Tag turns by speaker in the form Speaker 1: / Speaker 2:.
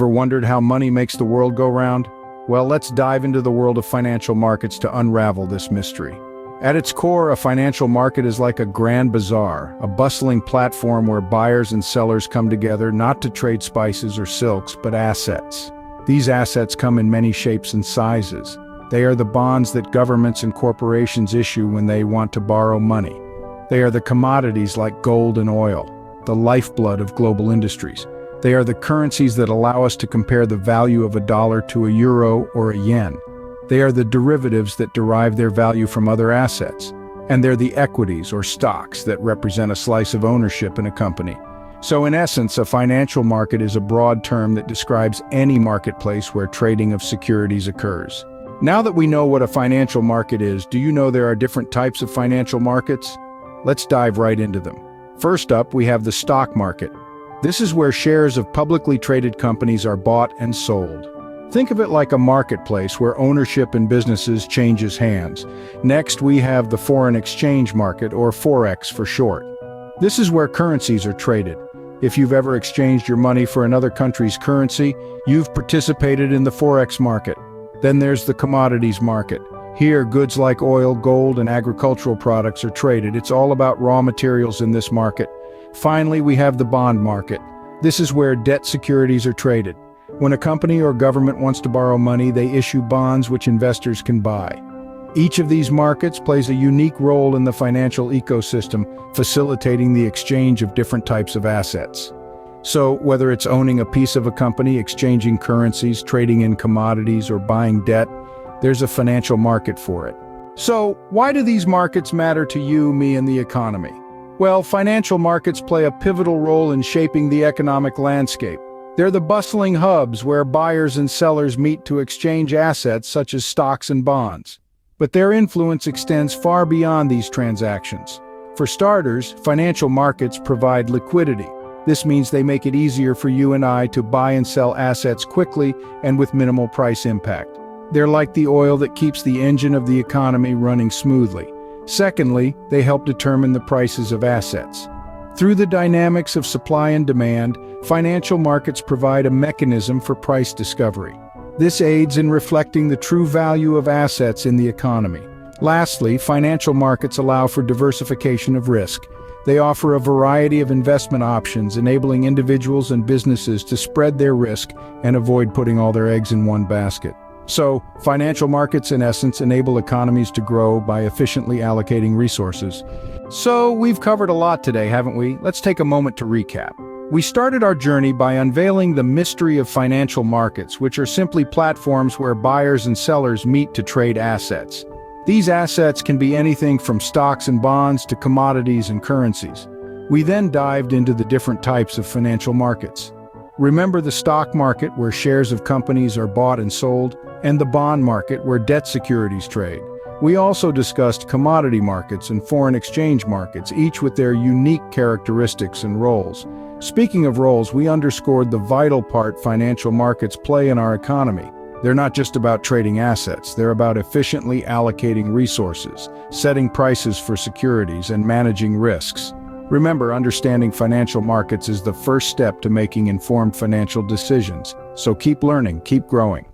Speaker 1: Ever wondered how money makes the world go round? Well, let's dive into the world of financial markets to unravel this mystery. At its core, a financial market is like a grand bazaar, a bustling platform where buyers and sellers come together not to trade spices or silks, but assets. These assets come in many shapes and sizes. They are the bonds that governments and corporations issue when they want to borrow money. They are the commodities like gold and oil, the lifeblood of global industries. They are the currencies that allow us to compare the value of a dollar to a euro or a yen. They are the derivatives that derive their value from other assets. And they're the equities or stocks that represent a slice of ownership in a company. So in essence, a financial market is a broad term that describes any marketplace where trading of securities occurs. Now that we know what a financial market is, do you know there are different types of financial markets? Let's dive right into them. First up, we have the stock market. This is where shares of publicly traded companies are bought and sold. Think of it like a marketplace where ownership in businesses changes hands. Next, we have the foreign exchange market, or Forex for short. This is where currencies are traded. If you've ever exchanged your money for another country's currency, you've participated in the Forex market. Then there's the commodities market. Here, goods like oil, gold, and agricultural products are traded. It's all about raw materials in this market. Finally, we have the bond market. This is where debt securities are traded. When a company or government wants to borrow money, they issue bonds which investors can buy. Each of these markets plays a unique role in the financial ecosystem, facilitating the exchange of different types of assets. So, whether it's owning a piece of a company, exchanging currencies, trading in commodities, or buying debt, there's a financial market for it. So, why do these markets matter to you, me, and the economy? Well, financial markets play a pivotal role in shaping the economic landscape. They're the bustling hubs where buyers and sellers meet to exchange assets such as stocks and bonds. But their influence extends far beyond these transactions. For starters, financial markets provide liquidity. This means they make it easier for you and I to buy and sell assets quickly and with minimal price impact. They're like the oil that keeps the engine of the economy running smoothly. Secondly, they help determine the prices of assets. Through the dynamics of supply and demand, financial markets provide a mechanism for price discovery. This aids in reflecting the true value of assets in the economy. Lastly, financial markets allow for diversification of risk. They offer a variety of investment options, enabling individuals and businesses to spread their risk and avoid putting all their eggs in one basket. So, financial markets in essence enable economies to grow by efficiently allocating resources. So, we've covered a lot today, haven't we? Let's take a moment to recap. We started our journey by unveiling the mystery of financial markets, which are simply platforms where buyers and sellers meet to trade assets. These assets can be anything from stocks and bonds to commodities and currencies. We then dived into the different types of financial markets. Remember the stock market, where shares of companies are bought and sold, and the bond market, where debt securities trade. We also discussed commodity markets and foreign exchange markets, each with their unique characteristics and roles. Speaking of roles, we underscored the vital part financial markets play in our economy. They're not just about trading assets, they're about efficiently allocating resources, setting prices for securities, and managing risks. Remember, understanding financial markets is the first step to making informed financial decisions. So keep learning, keep growing.